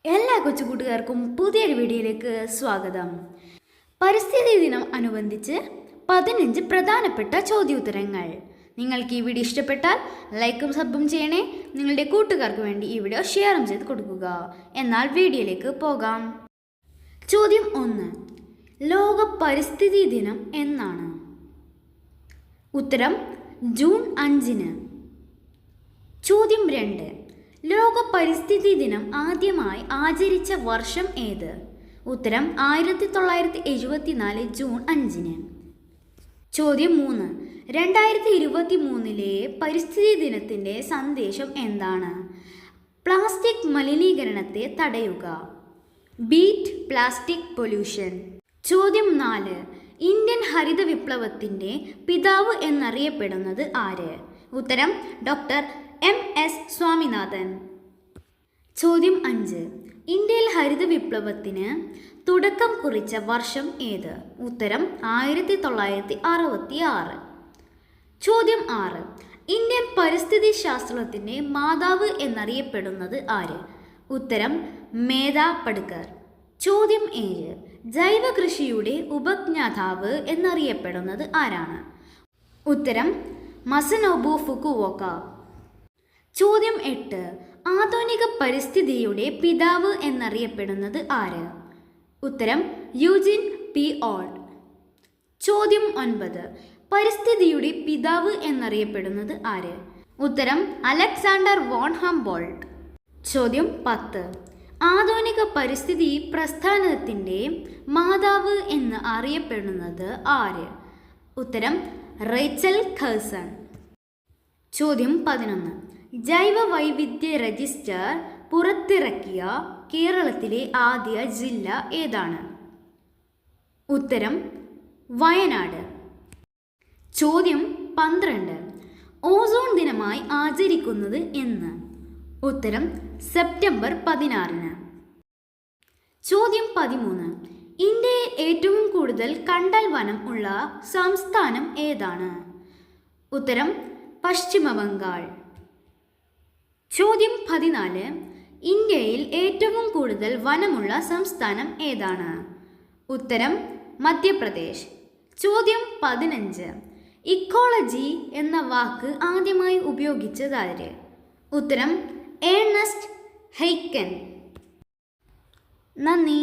എല്ലാ കൊച്ചുകൂട്ടുകാർക്കും പുതിയൊരു വീഡിയോയിലേക്ക് സ്വാഗതം. പരിസ്ഥിതി ദിനം അനുബന്ധിച്ച് 15 പ്രധാനപ്പെട്ട ചോദ്യോത്തരങ്ങൾ. നിങ്ങൾക്ക് ഈ വീഡിയോ ഇഷ്ടപ്പെട്ടാൽ ലൈക്കും സബും ചെയ്യണേ. നിങ്ങളുടെ കൂട്ടുകാർക്ക് വേണ്ടി ഈ വീഡിയോ ഷെയറും ചെയ്ത് കൊടുക്കുക. എന്നാൽ വീഡിയോയിലേക്ക് പോകാം. ചോദ്യം 1. ലോക പരിസ്ഥിതി ദിനം എന്നാണ്? ഉത്തരം ജൂൺ 5-ന്. ചോദ്യം 2. ലോക പരിസ്ഥിതി ദിനം ആദ്യമായി ആചരിച്ച വർഷം ഏത്? ഉത്തരം 1974 ജൂൺ 5-ന്. ചോദ്യം 3. 2023 പരിസ്ഥിതി ദിനത്തിൻ്റെ സന്ദേശം എന്താണ്? പ്ലാസ്റ്റിക് മലിനീകരണത്തെ തടയുക. Beat plastic pollution. ചോദ്യം 4. ഇന്ത്യൻ ഹരിത വിപ്ലവത്തിൻ്റെ പിതാവ് എന്നറിയപ്പെടുന്നത് ആര്? ഉത്തരം ഡോക്ടർ MS സ്വാമിനാഥൻ. ചോദ്യം 5. ഇന്ത്യയിൽ ഹരിത വിപ്ലവത്തിന് തുടക്കം കുറിച്ച വർഷം ഏത്? ഉത്തരം 1966. ചോദ്യം 6. ഇന്ത്യൻ പരിസ്ഥിതി ശാസ്ത്രത്തിൻ്റെ മാതാവ് എന്നറിയപ്പെടുന്നത് ആര്? ഉത്തരം മേധാ പട്കർ. ചോദ്യം 7. ജൈവ കൃഷിയുടെ ഉപജ്ഞാതാവ് എന്നറിയപ്പെടുന്നത് ആരാണ്? ഉത്തരം മസനോബു ഫുകുവോക്ക. ചോദ്യം 8. ആധുനിക പരിസ്ഥിതിയുടെ പിതാവ് എന്നറിയപ്പെടുന്നത് ആര്? ഉത്തരം യൂജിൻ പി ഓൾഡ്. ചോദ്യം 9. പരിസ്ഥിതിയുടെ പിതാവ് എന്നറിയപ്പെടുന്നത് ആര്? ഉത്തരം അലക്സാണ്ടർ വോൺ ഹംബോൾട്ട്. ചോദ്യം 10. ആധുനിക പരിസ്ഥിതി പ്രസ്ഥാനത്തിൻ്റെ മാതാവ് എന്ന് അറിയപ്പെടുന്നത് ആര്? ഉത്തരം റേച്ചൽ ഖേഴ്സൺ. ചോദ്യം 11. ജൈവ വൈവിധ്യ രജിസ്റ്റർ പുറത്തിറക്കിയ കേരളത്തിലെ ആദ്യ ജില്ല ഏതാണ്? ഉത്തരം വയനാട്. ചോദ്യം 12. ഓസോൺ ദിനമായി ആചരിക്കുന്നത് എന്ന്? ഉത്തരം സെപ്റ്റംബർ 16-ന്. ചോദ്യം 13. ഇന്ത്യയിൽ ഏറ്റവും കൂടുതൽ കണ്ടൽ വനം ഉള്ള സംസ്ഥാനം ഏതാണ്? ഉത്തരം പശ്ചിമ ബംഗാൾ. ചോദ്യം 14. ഇന്ത്യയിൽ ഏറ്റവും കൂടുതൽ വനമുള്ള സംസ്ഥാനം ഏതാണ്? ഉത്തരം മധ്യപ്രദേശ്. ചോദ്യം 15. ഇക്കോളജി എന്ന വാക്ക് ആദ്യമായി ഉപയോഗിച്ചത് ആര്? ഉത്തരം ഏണസ്റ്റ് ഹെയ്ക്കൻ. നന്ദി.